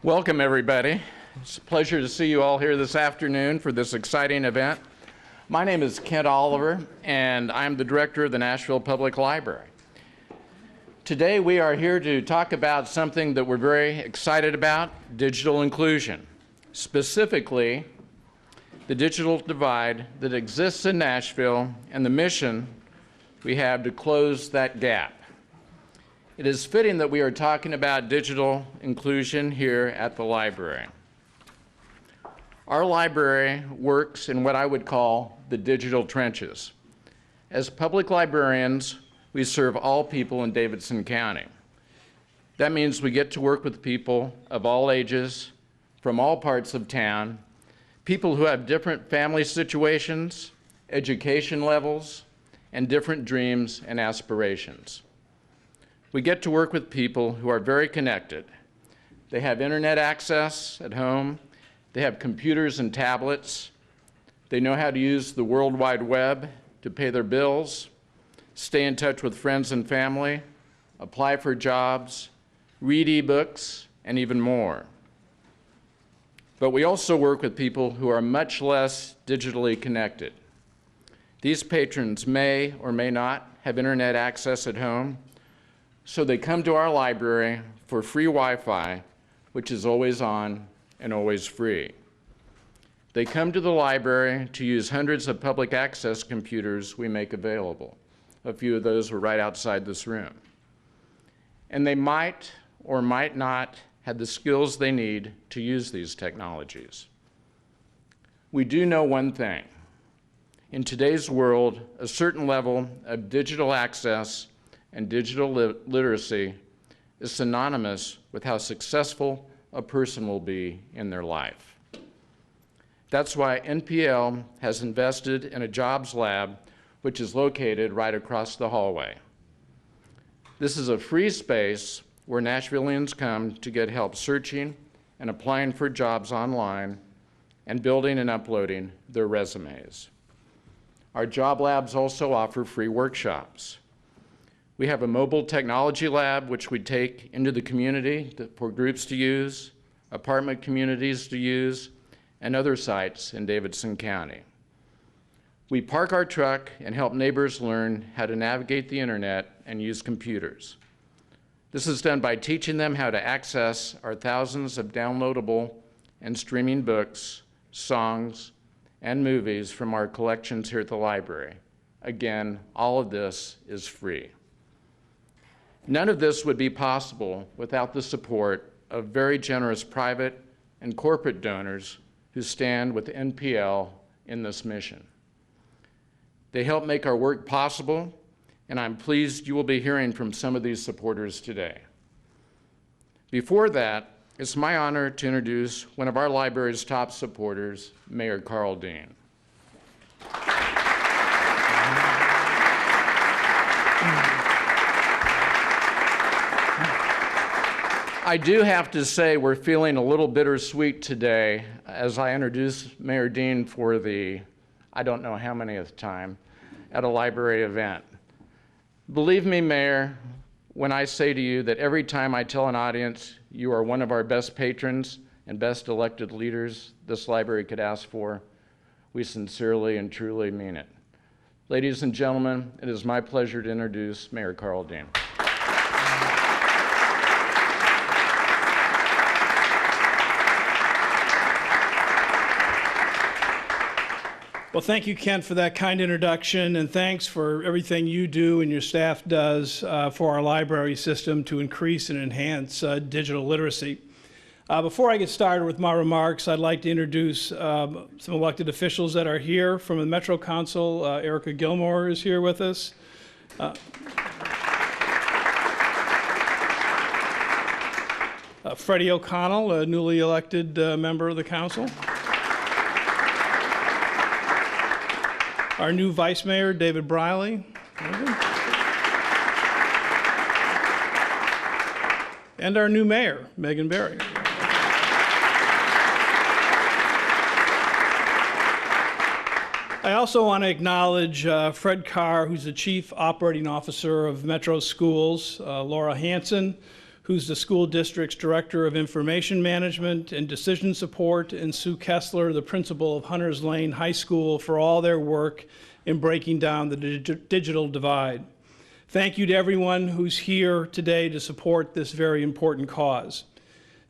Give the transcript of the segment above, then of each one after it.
Welcome, everybody. It's a pleasure to see you all here this afternoon for this exciting event. My name is Kent Oliver, and I'm the director of the Nashville Public Library. Today, we are here to talk about something that we're very excited about, digital inclusion. Specifically, the digital divide that exists in Nashville and the mission we have to close that gap. It is fitting that we are talking about digital inclusion here at the library. Our library works in what I would call the digital trenches. As public librarians, we serve all people in Davidson County. That means we get to work with people of all ages, from all parts of town, people who have different family situations, education levels, and different dreams and aspirations. We get to work with people who are very connected. They have internet access at home, they have computers and tablets, they know how to use the World Wide Web to pay their bills, stay in touch with friends and family, apply for jobs, read ebooks, and even more. But we also work with people who are much less digitally connected. These patrons may or may not have internet access at home, so they come to our library for free Wi-Fi, which is always on and always free. They come to the library to use hundreds of public access computers we make available. A few of those are right outside this room. And they might or might not have the skills they need to use these technologies. We do know one thing. In today's world, a certain level of digital access and digital literacy is synonymous with how successful a person will be in their life. That's why NPL has invested in a jobs lab which is located right across the hallway. This is a free space where Nashvillians come to get help searching and applying for jobs online and building and uploading their resumes. Our job labs also offer free workshops. We have a mobile technology lab which we take into the community for groups to use, apartment communities to use, and other sites in Davidson County. We park our truck and help neighbors learn how to navigate the internet and use computers. This is done by teaching them how to access our thousands of downloadable and streaming books, songs, and movies from our collections here at the library. Again, all of this is free. None of this would be possible without the support of very generous private and corporate donors who stand with NPL in this mission. They help make our work possible, and I'm pleased you will be hearing from some of these supporters today. Before that, it's my honor to introduce one of our library's top supporters, Mayor Carl Dean. I do have to say we're feeling a little bittersweet today as I introduce Mayor Dean for the, I don't know how manyth time, at a library event. Believe me, Mayor, when I say to you that every time I tell an audience you are one of our best patrons and best elected leaders this library could ask for, we sincerely and truly mean it. Ladies and gentlemen, it is my pleasure to introduce Mayor Carl Dean. Well, thank you, Kent, for that kind introduction, and thanks for everything you do and your staff does for our library system to increase and enhance digital literacy. Before I get started with my remarks, I'd like to introduce some elected officials that are here. From the Metro Council, Erica Gilmore is here with us. Freddie O'Connell, a newly elected member of the council. Our new Vice Mayor, David Briley. And our new Mayor, Megan Berry. I also want to acknowledge Fred Carr, who's the Chief Operating Officer of Metro Schools, Laura Hanson, who's the school district's Director of Information Management and Decision Support, and Sue Kessler, the principal of Hunters Lane High School, for all their work in breaking down the digital divide. Thank you to everyone who's here today to support this very important cause.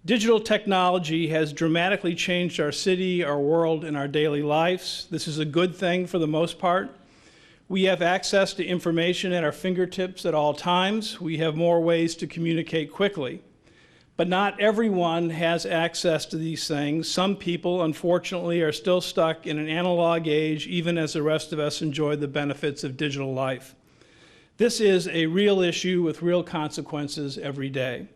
Digital technology has dramatically changed our city, our world, and our daily lives. This is a good thing for the most part. We have access to information at our fingertips at all times. We have more ways to communicate quickly. But not everyone has access to these things. Some people, unfortunately, are still stuck in an analog age, even as the rest of us enjoy the benefits of digital life. This is a real issue with real consequences every day.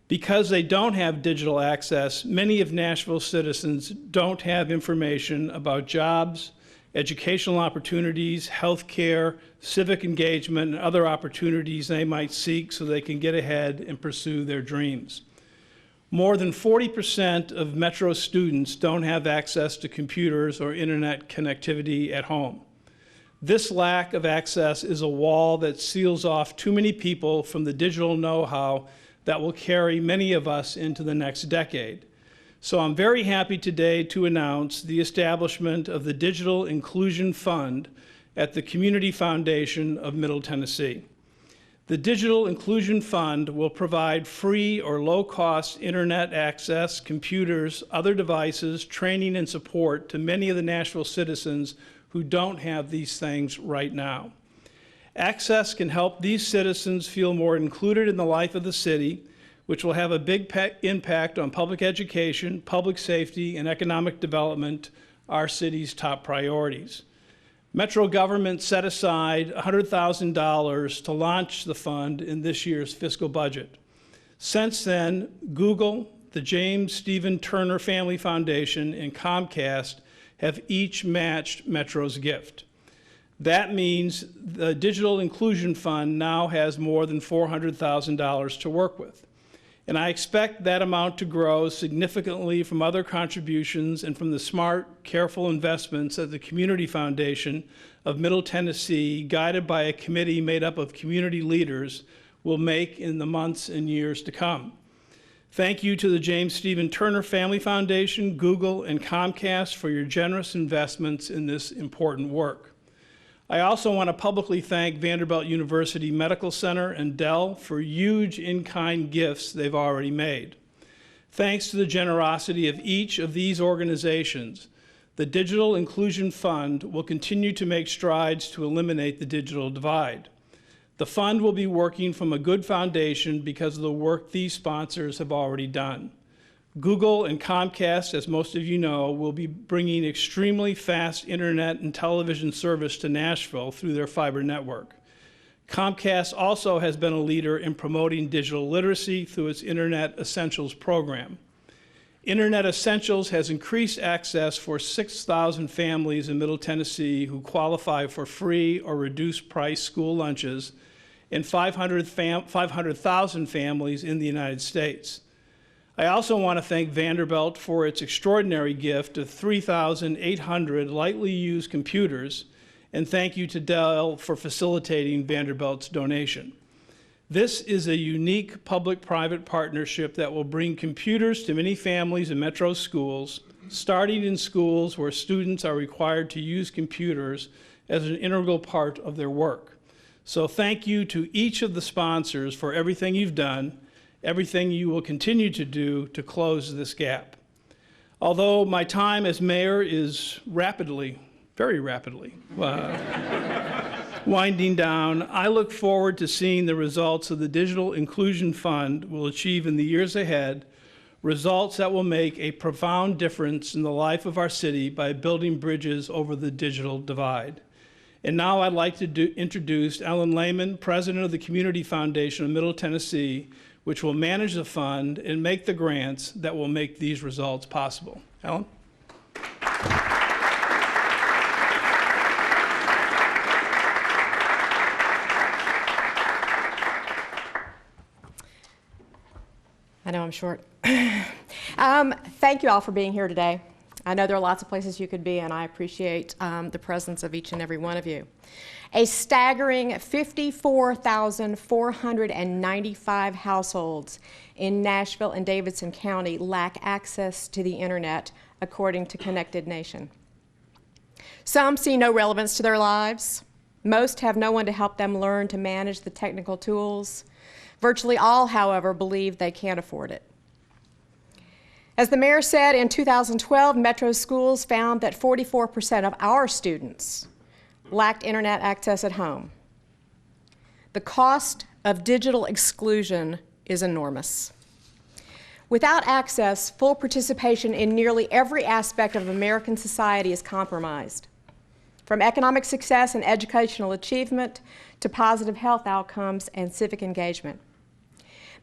Because they don't have digital access, many of Nashville's citizens don't have information about jobs, educational opportunities, health care, civic engagement, and other opportunities they might seek so they can get ahead and pursue their dreams. More than 40% of Metro students don't have access to computers or internet connectivity at home. This lack of access is a wall that seals off too many people from the digital know-how that will carry many of us into the next decade. So I'm very happy today to announce the establishment of the Digital Inclusion Fund at the Community Foundation of Middle Tennessee. The Digital Inclusion Fund will provide free or low-cost internet access, computers, other devices, training, and support to many of the Nashville citizens who don't have these things right now. Access can help these citizens feel more included in the life of the city, which will have a big impact on public education, public safety, and economic development, our city's top priorities. Metro government set aside $100,000 to launch the fund in this year's fiscal budget. Since then, Google, the James Stephen Turner Family Foundation, and Comcast have each matched Metro's gift. That means the Digital Inclusion Fund now has more than $400,000 to work with. And I expect that amount to grow significantly from other contributions and from the smart, careful investments that the Community Foundation of Middle Tennessee, guided by a committee made up of community leaders, will make in the months and years to come. Thank you to the James Stephen Turner Family Foundation, Google, and Comcast for your generous investments in this important work. I also want to publicly thank Vanderbilt University Medical Center and Dell for huge in-kind gifts they've already made. Thanks to the generosity of each of these organizations, the Digital Inclusion Fund will continue to make strides to eliminate the digital divide. The fund will be working from a good foundation because of the work these sponsors have already done. Google and Comcast, as most of you know, will be bringing extremely fast internet and television service to Nashville through their fiber network. Comcast also has been a leader in promoting digital literacy through its Internet Essentials program. Internet Essentials has increased access for 6,000 families in Middle Tennessee who qualify for free or reduced price school lunches and 500,000 families in the United States. I also want to thank Vanderbilt for its extraordinary gift of 3,800 lightly used computers, and thank you to Dell for facilitating Vanderbilt's donation. This is a unique public-private partnership that will bring computers to many families in Metro schools, starting in schools where students are required to use computers as an integral part of their work. So thank you to each of the sponsors for everything you've done, everything you will continue to do to close this gap. Although my time as mayor is rapidly, very rapidly, winding down, I look forward to seeing the results of the Digital Inclusion Fund will achieve in the years ahead, results that will make a profound difference in the life of our city by building bridges over the digital divide. And now I'd like to introduce Ellen Lehman, President of the Community Foundation of Middle Tennessee, which will manage the fund and make the grants that will make these results possible. Ellen? I know I'm short. Thank you all for being here today. I know there are lots of places you could be, and I appreciate the presence of each and every one of you. A staggering 54,495 households in Nashville and Davidson County lack access to the internet, according to Connected Nation. Some see no relevance to their lives. Most have no one to help them learn to manage the technical tools. Virtually all, however, believe they can't afford it. As the mayor said, in 2012, Metro schools found that 44% of our students lacked internet access at home. The cost of digital exclusion is enormous. Without access, full participation in nearly every aspect of American society is compromised, from economic success and educational achievement to positive health outcomes and civic engagement.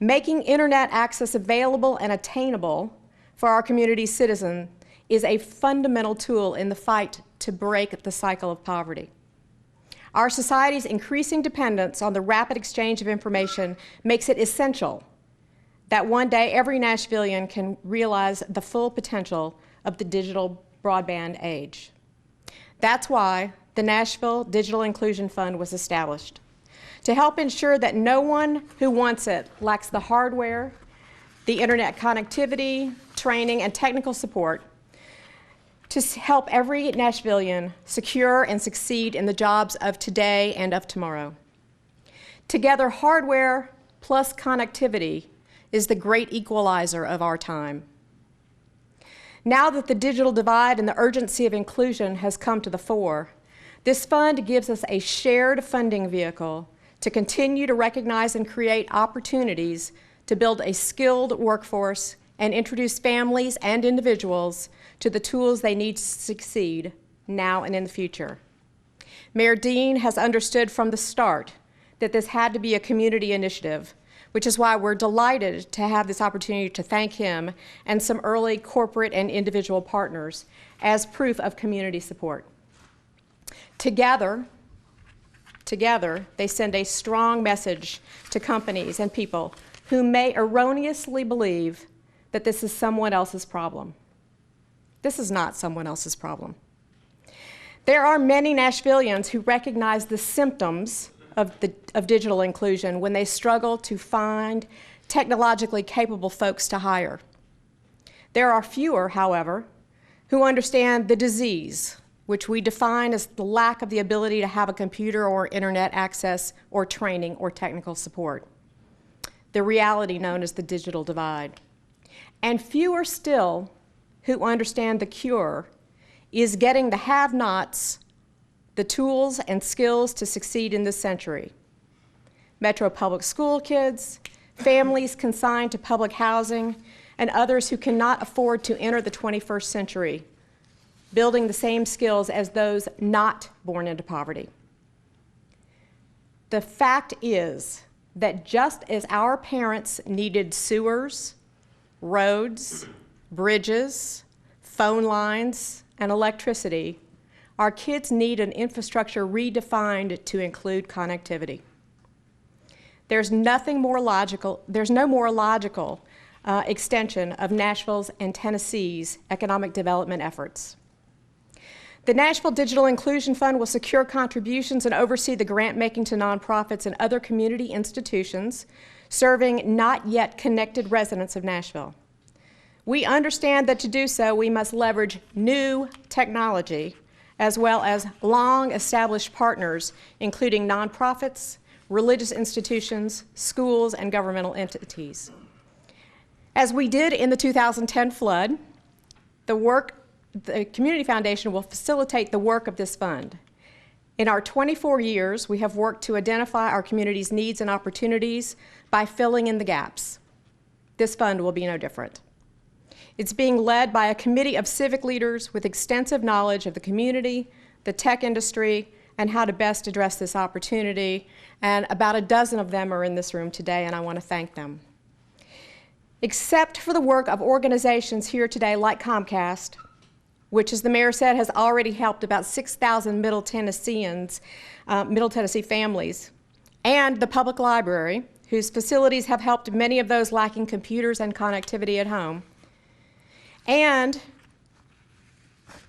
Making internet access available and attainable for our community's citizens is a fundamental tool in the fight to break the cycle of poverty. Our society's increasing dependence on the rapid exchange of information makes it essential that one day every Nashvilleian can realize the full potential of the digital broadband age. That's why the Nashville Digital Inclusion Fund was established, to help ensure that no one who wants it lacks the hardware, the internet connectivity, training, and technical support to help every Nashvilleian secure and succeed in the jobs of today and of tomorrow. Together, hardware plus connectivity is the great equalizer of our time. Now that the digital divide and the urgency of inclusion has come to the fore, this fund gives us a shared funding vehicle to continue to recognize and create opportunities to build a skilled workforce and introduce families and individuals to the tools they need to succeed now and in the future. Mayor Dean has understood from the start that this had to be a community initiative, which is why we're delighted to have this opportunity to thank him and some early corporate and individual partners as proof of community support. Together, they send a strong message to companies and people who may erroneously believe that this is someone else's problem. This is not someone else's problem. There are many Nashvilleians who recognize the symptoms of digital inclusion when they struggle to find technologically capable folks to hire. There are fewer, however, who understand the disease, which we define as the lack of the ability to have a computer or internet access or training or technical support, the reality known as the digital divide. And fewer still who understand the cure is getting the have-nots the tools and skills to succeed in this century. Metro public school kids, families consigned to public housing, and others who cannot afford to enter the 21st century, building the same skills as those not born into poverty. The fact is that just as our parents needed sewers, roads, bridges, phone lines, and electricity, our kids need an infrastructure redefined to include connectivity. There's no more logical extension of Nashville's and Tennessee's economic development efforts. The Nashville Digital Inclusion Fund will secure contributions and oversee the grant making to nonprofits and other community institutions serving not yet connected residents of Nashville. We understand that to do so, we must leverage new technology as well as long-established partners, including nonprofits, religious institutions, schools, and governmental entities. As we did in the 2010 flood, the Community Foundation will facilitate the work of this fund. In our 24 years, we have worked to identify our community's needs and opportunities by filling in the gaps. This fund will be no different. It's being led by a committee of civic leaders with extensive knowledge of the community, the tech industry, and how to best address this opportunity. And about a dozen of them are in this room today, and I want to thank them. Except for the work of organizations here today like Comcast, which, as the mayor said, has already helped about 6,000 Middle Tennessee families, and the public library, whose facilities have helped many of those lacking computers and connectivity at home, and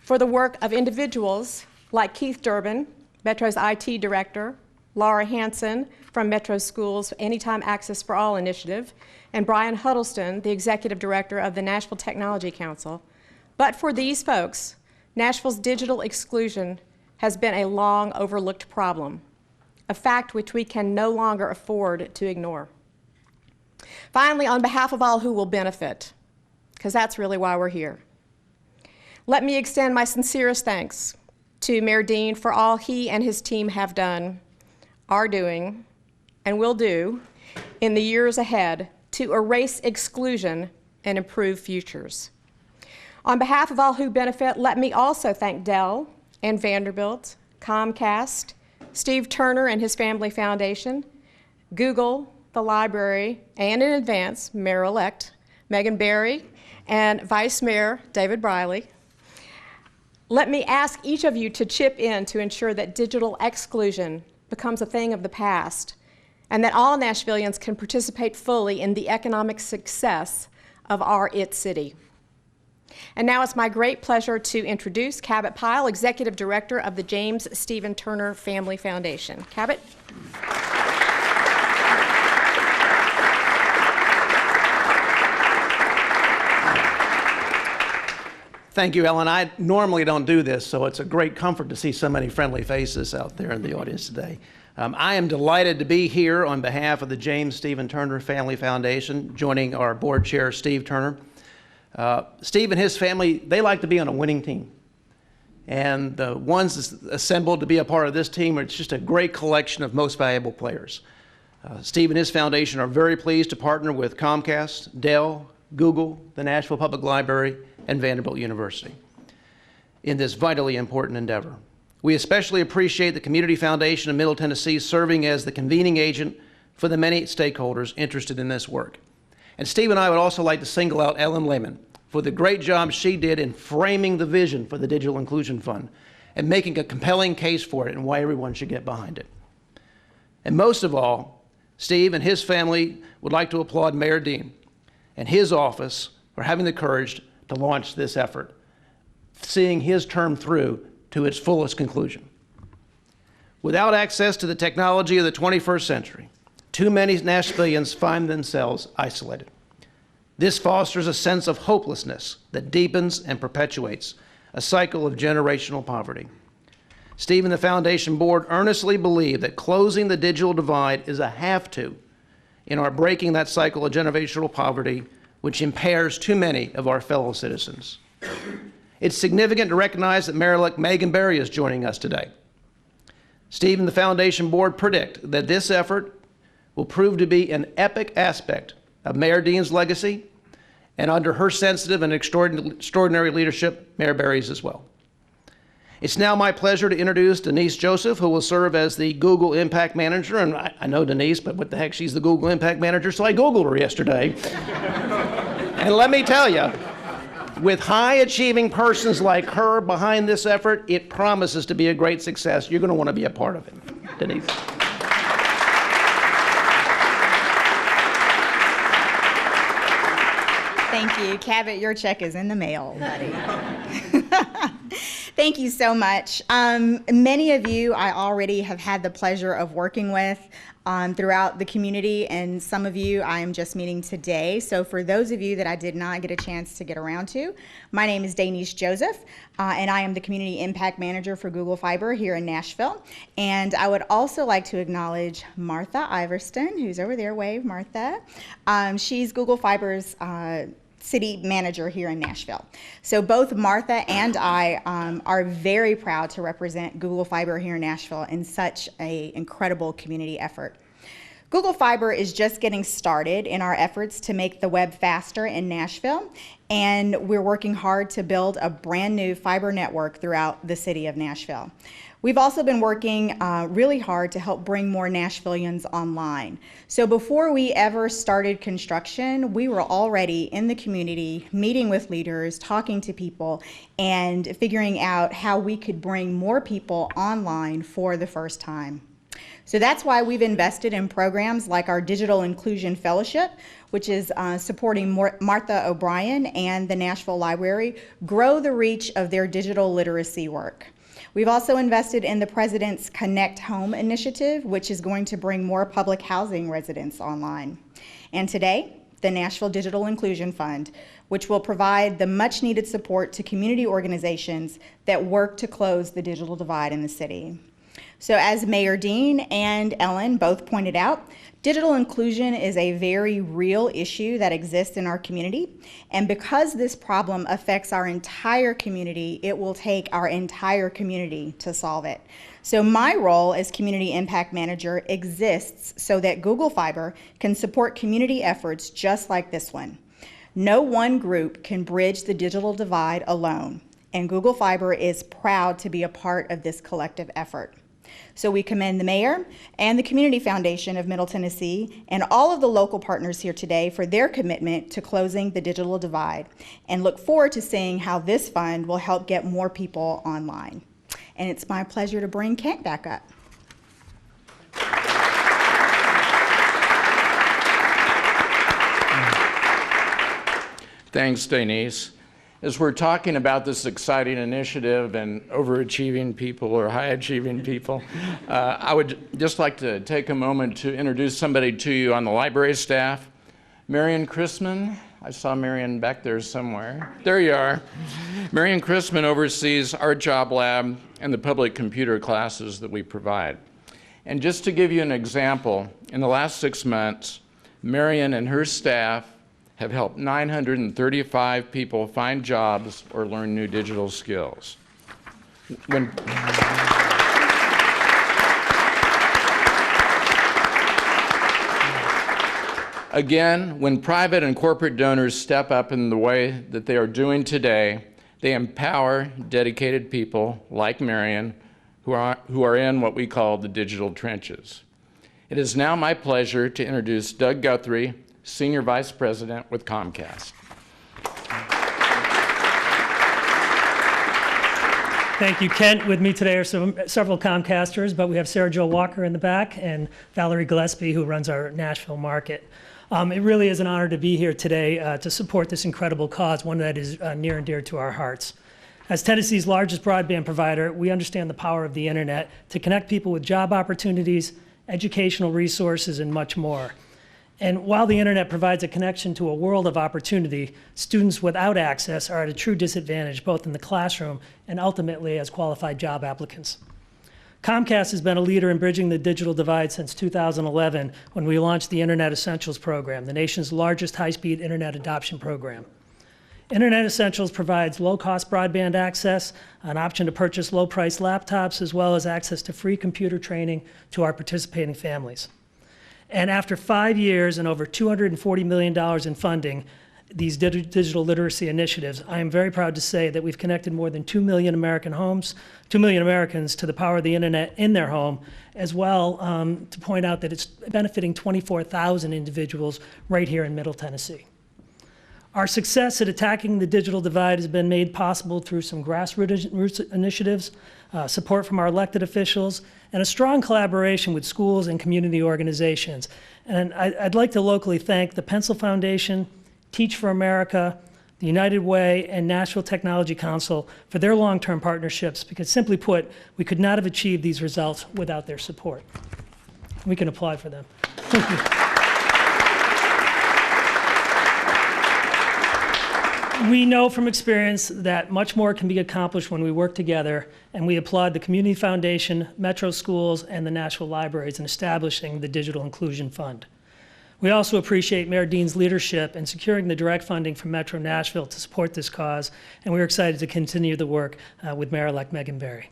for the work of individuals like Keith Durbin, Metro's IT Director, Laura Hansen from Metro Schools' Anytime Access for All initiative, and Brian Huddleston, the Executive Director of the Nashville Technology Council. But for these folks, Nashville's digital exclusion has been a long overlooked problem, a fact which we can no longer afford to ignore. Finally, on behalf of all who will benefit, because that's really why we're here, let me extend my sincerest thanks to Mayor Dean for all he and his team have done, are doing, and will do in the years ahead to erase exclusion and improve futures. On behalf of all who benefit, let me also thank Dell and Vanderbilt, Comcast, Steve Turner and his family foundation, Google, the library, and in advance, Mayor-elect Megan Barry and Vice Mayor David Briley. Let me ask each of you to chip in to ensure that digital exclusion becomes a thing of the past, and that all Nashvillians can participate fully in the economic success of our IT city. And now it's my great pleasure to introduce Cabot Pile, Executive Director of the James Stephen Turner Family Foundation. Cabot. Thank you, Ellen. I normally don't do this, so it's a great comfort to see so many friendly faces out there in the audience today. I am delighted to be here on behalf of the James Stephen Turner Family Foundation, joining our board chair, Steve Turner. Steve and his family, they like to be on a winning team. And the ones assembled to be a part of this team, it's just a great collection of most valuable players. Steve and his foundation are very pleased to partner with Comcast, Dell, Google, the Nashville Public Library, and Vanderbilt University in this vitally important endeavor. We especially appreciate the Community Foundation of Middle Tennessee serving as the convening agent for the many stakeholders interested in this work. And Steve and I would also like to single out Ellen Lehman for the great job she did in framing the vision for the Digital Inclusion Fund and making a compelling case for it and why everyone should get behind it. And most of all, Steve and his family would like to applaud Mayor Dean and his office for having the courage to launch this effort, seeing his term through to its fullest conclusion. Without access to the technology of the 21st century, too many Nashvillians find themselves isolated. This fosters a sense of hopelessness that deepens and perpetuates a cycle of generational poverty. Steve and the Foundation Board earnestly believe that closing the digital divide is a have-to in our breaking that cycle of generational poverty, which impairs too many of our fellow citizens. It's significant to recognize that Mayor-elect Megan Barry is joining us today. Steve and the Foundation Board predict that this effort will prove to be an epic aspect of Mayor Dean's legacy, and under her sensitive and extraordinary leadership, Mayor Barry's as well. It's now my pleasure to introduce Dani Joseph, who will serve as the Google Impact Manager. And I know Denise, but what the heck, she's the Google Impact Manager, so I Googled her yesterday. And let me tell you, with high-achieving persons like her behind this effort, it promises to be a great success. You're going to want to be a part of it. Denise. Thank you. Cabot, your check is in the mail, buddy. Thank you so much. Many of you I already have had the pleasure of working with throughout the community, and some of you I am just meeting today. So for those of you that I did not get a chance to get around to, my name is Dani Joseph, and I am the Community Impact Manager for Google Fiber here in Nashville. And I would also like to acknowledge Martha Iverston, who's over there. Wave, Martha. She's Google Fiber's city manager here in Nashville. So both Martha and I are very proud to represent Google Fiber here in Nashville in such an incredible community effort. Google Fiber is just getting started in our efforts to make the web faster in Nashville, and we're working hard to build a brand new fiber network throughout the city of Nashville. We've also been working really hard to help bring more Nashvillians online. So before we ever started construction, we were already in the community, meeting with leaders, talking to people, and figuring out how we could bring more people online for the first time. So that's why we've invested in programs like our Digital Inclusion Fellowship, which is supporting Martha O'Brien and the Nashville Library grow the reach of their digital literacy work. We've also invested in the President's Connect Home initiative, which is going to bring more public housing residents online. And today, the Nashville Digital Inclusion Fund, which will provide the much-needed support to community organizations that work to close the digital divide in the city. So as Mayor Dean and Ellen both pointed out, digital inclusion is a very real issue that exists in our community. And because this problem affects our entire community, it will take our entire community to solve it. So my role as Community Impact Manager exists so that Google Fiber can support community efforts just like this one. No one group can bridge the digital divide alone, and Google Fiber is proud to be a part of this collective effort. So we commend the Mayor and the Community Foundation of Middle Tennessee and all of the local partners here today for their commitment to closing the digital divide, and look forward to seeing how this fund will help get more people online. And it's my pleasure to bring Kent back up. Thanks, Denise. As we're talking about this exciting initiative and overachieving people or high-achieving people, I would just like to take a moment to introduce somebody to you on the library staff. Marion Chrisman. I saw Marion back there somewhere. There you are. Marion Chrisman oversees our job lab and the public computer classes that we provide. And just to give you an example, in the last 6 months, Marion and her staff have helped 935 people find jobs or learn new digital skills. Again, when private and corporate donors step up in the way that they are doing today, they empower dedicated people like Marion who are in what we call the digital trenches. It is now my pleasure to introduce Doug Guthrie, Senior Vice President with Comcast. Thank you, Kent. With me today are several Comcasters, but we have Sarah Jo Walker in the back and Valerie Gillespie, who runs our Nashville market. It really is an honor to be here today to support this incredible cause, one that is near and dear to our hearts. As Tennessee's largest broadband provider, we understand the power of the internet to connect people with job opportunities, educational resources, and much more. And while the internet provides a connection to a world of opportunity, students without access are at a true disadvantage, both in the classroom and ultimately as qualified job applicants. Comcast has been a leader in bridging the digital divide since 2011, when we launched the Internet Essentials program, the nation's largest high-speed internet adoption program. Internet Essentials provides low-cost broadband access, an option to purchase low-priced laptops, as well as access to free computer training to our participating families. And after 5 years and over $240 million in funding, these digital literacy initiatives, I am very proud to say that we've connected more than 2 million American homes, 2 million Americans to the power of the internet in their home, as well to point out that it's benefiting 24,000 individuals right here in Middle Tennessee. Our success at attacking the digital divide has been made possible through some grassroots initiatives, support from our elected officials, and a strong collaboration with schools and community organizations. And I'd like to locally thank the Pencil Foundation, Teach for America, the United Way, and Nashville Technology Council for their long-term partnerships, because simply put, we could not have achieved these results without their support. We can applaud for them. Thank you. We know from experience that much more can be accomplished when we work together, and we applaud the Community Foundation, Metro Schools, and the Nashville Libraries in establishing the Digital Inclusion Fund. We also appreciate Mayor Dean's leadership in securing the direct funding from Metro Nashville to support this cause, and we're excited to continue the work with Mayor-elect Megan Barry.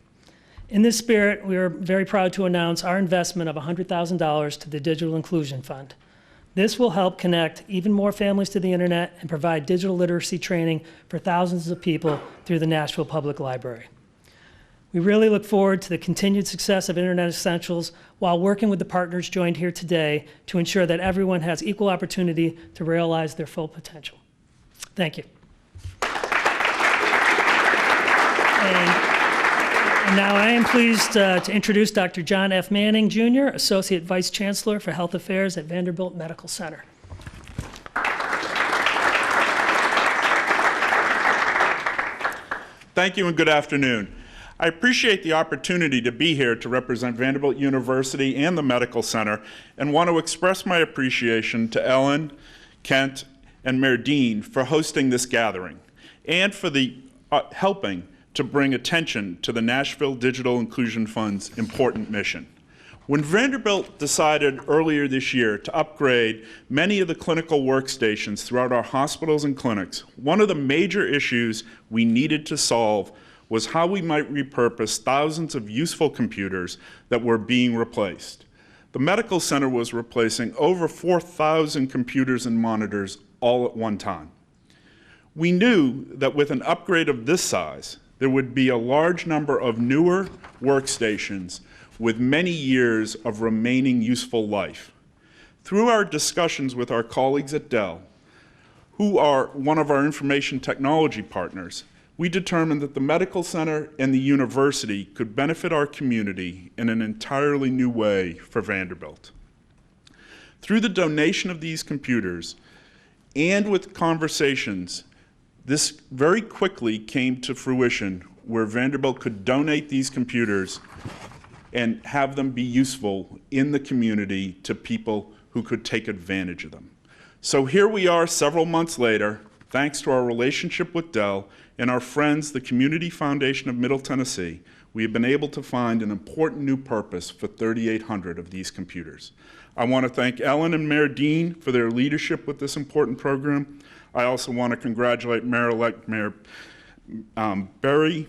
In this spirit, we are very proud to announce our investment of $100,000 to the Digital Inclusion Fund. This will help connect even more families to the internet and provide digital literacy training for thousands of people through the Nashville Public Library. We really look forward to the continued success of Internet Essentials while working with the partners joined here today to ensure that everyone has equal opportunity to realize their full potential. Thank you. And now I am pleased to introduce Dr. John F. Manning, Jr., Associate Vice Chancellor for Health Affairs at Vanderbilt Medical Center. Thank you and good afternoon. I appreciate the opportunity to be here to represent Vanderbilt University and the Medical Center, and want to express my appreciation to Ellen, Kent, and Mayor Dean for hosting this gathering, and for the helping to bring attention to the Nashville Digital Inclusion Fund's important mission. When Vanderbilt decided earlier this year to upgrade many of the clinical workstations throughout our hospitals and clinics, one of the major issues we needed to solve was how we might repurpose thousands of useful computers that were being replaced. The Medical Center was replacing over 4,000 computers and monitors all at one time. We knew that with an upgrade of this size, there would be a large number of newer workstations with many years of remaining useful life. Through our discussions with our colleagues at Dell, who are one of our information technology partners, we determined that the Medical Center and the university could benefit our community in an entirely new way for Vanderbilt. Through the donation of these computers and with conversations, this very quickly came to fruition where Vanderbilt could donate these computers and have them be useful in the community to people who could take advantage of them. So here we are several months later, thanks to our relationship with Dell and our friends, the Community Foundation of Middle Tennessee, we have been able to find an important new purpose for 3,800 of these computers. I want to thank Ellen and Mayor Dean for their leadership with this important program. I also want to congratulate Mayor-elect Mayor Berry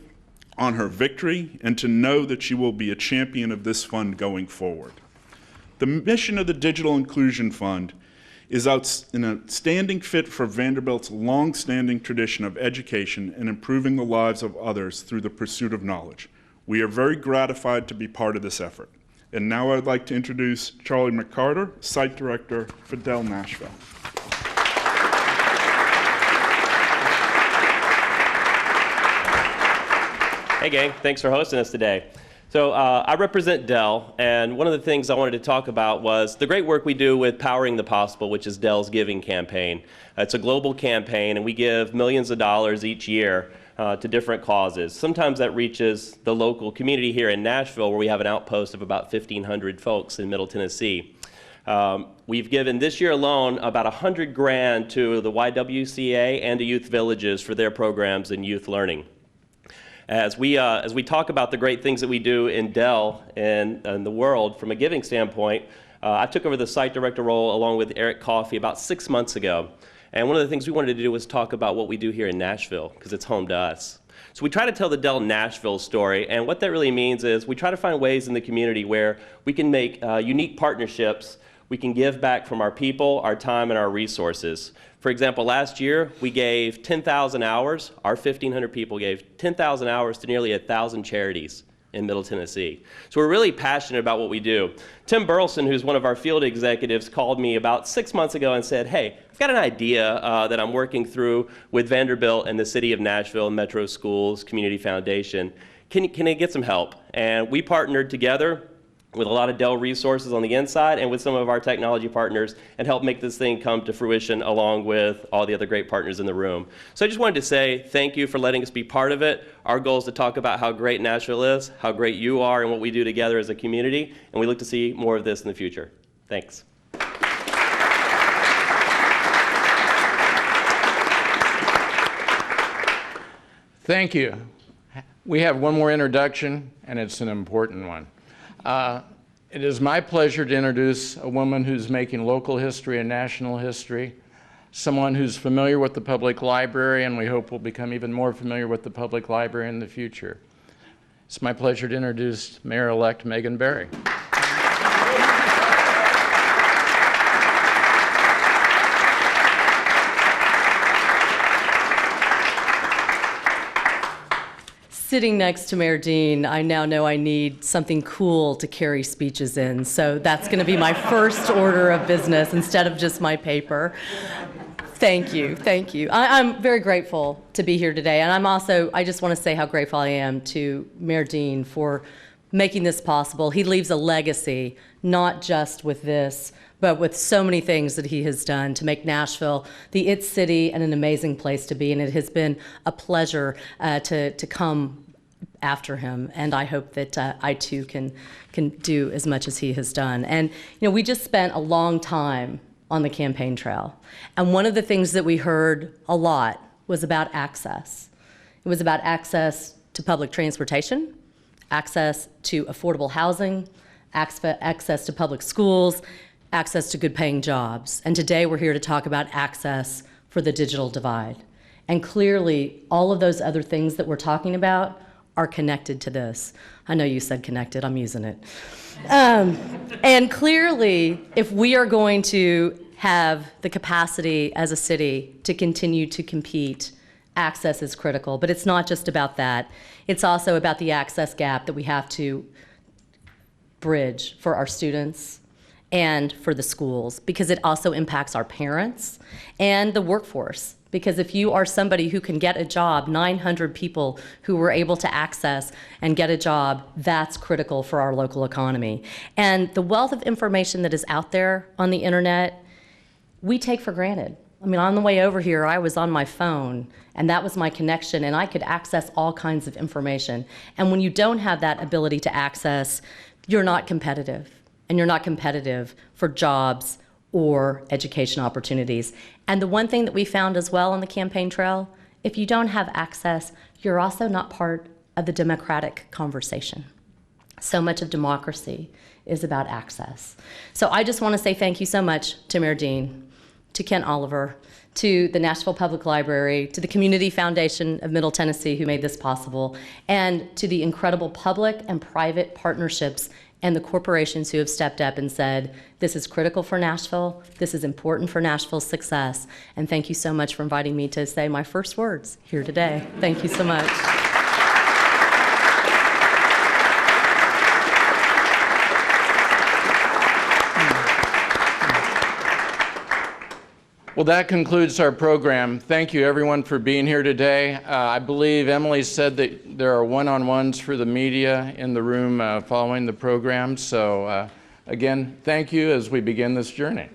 on her victory, and to know that she will be a champion of this fund going forward. The mission of the Digital Inclusion Fund is an outstanding fit for Vanderbilt's long-standing tradition of education and improving the lives of others through the pursuit of knowledge. We are very gratified to be part of this effort. And now I'd like to introduce Charlie McCarter, Site Director for Dell Nashville. Hey gang, thanks for hosting us today. So I represent Dell, and one of the things I wanted to talk about was the great work we do with Powering the Possible, which is Dell's giving campaign. It's a global campaign, and we give millions of dollars each year to different causes. Sometimes that reaches the local community here in Nashville, where we have an outpost of about 1,500 folks in Middle Tennessee. We've given this year alone about $100,000 to the YWCA and to youth villages for their programs in youth learning. As we talk about the great things that we do in Dell and the world from a giving standpoint, I took over the site director role along with Eric Coffey about 6 months ago. And one of the things we wanted to do was talk about what we do here in Nashville, because it's home to us. So we try to tell the Dell Nashville story, and what that really means is we try to find ways in the community where we can make unique partnerships. We can give back from our people, our time, and our resources. For example, last year, we gave 10,000 hours. Our 1,500 people gave 10,000 hours to nearly 1,000 charities in Middle Tennessee. So we're really passionate about what we do. Tim Burleson, who's one of our field executives, called me about 6 months ago and said, hey, I've got an idea that I'm working through with Vanderbilt and the City of Nashville, Metro Schools, Community Foundation. Can I get some help? And we partnered together with a lot of Dell resources on the inside and with some of our technology partners, and help make this thing come to fruition along with all the other great partners in the room. So I just wanted to say thank you for letting us be part of it. Our goal is to talk about how great Nashville is, how great you are, and what we do together as a community, and we look to see more of this in the future. Thanks. Thank you. We have one more introduction, and it's an important one. It is my pleasure to introduce a woman who's making local history and national history, someone who's familiar with the public library, and we hope will become even more familiar with the public library in the future. It's my pleasure to introduce Mayor-elect Megan Berry. Sitting next to Mayor Dean, I now know I need something cool to carry speeches in, so that's going to be my first order of business instead of just my paper. Thank you, thank you. I'm very grateful to be here today, and I just want to say how grateful I am to Mayor Dean for making this possible. He leaves a legacy, not just with this, but with so many things that he has done to make Nashville the it city and an amazing place to be. And it has been a pleasure to come after him, and I hope that I too can do as much as he has done. And we just spent a long time on the campaign trail, and one of the things that we heard a lot was about access. It was about access to public transportation, access to affordable housing, access to public schools, access to good-paying jobs. And today we're here to talk about access for the digital divide. And clearly, all of those other things that we're talking about are connected to this. I know you said connected, I'm using it. And clearly, if we are going to have the capacity as a city to continue to compete, access is critical. But it's not just about that. It's also about the access gap that we have to bridge for our students and for the schools, because it also impacts our parents and the workforce. Because if you are somebody who can get a job, 900 people who were able to access and get a job, that's critical for our local economy. And the wealth of information that is out there on the internet, we take for granted. I mean, on the way over here, I was on my phone, and that was my connection, and I could access all kinds of information. And when you don't have that ability to access, you're not competitive, and you're not competitive for jobs or education opportunities. And the one thing that we found as well on the campaign trail, if you don't have access, you're also not part of the democratic conversation. So much of democracy is about access. So I just want to say thank you so much to Mayor Dean, to Kent Oliver, to the Nashville Public Library, to the Community Foundation of Middle Tennessee who made this possible, and to the incredible public and private partnerships and the corporations who have stepped up and said, this is critical for Nashville, this is important for Nashville's success, and thank you so much for inviting me to say my first words here today. Thank you so much. Well, that concludes our program. Thank you, everyone, for being here today. I believe Emily said that there are one-on-ones for the media in the room following the program. So, again, thank you as we begin this journey.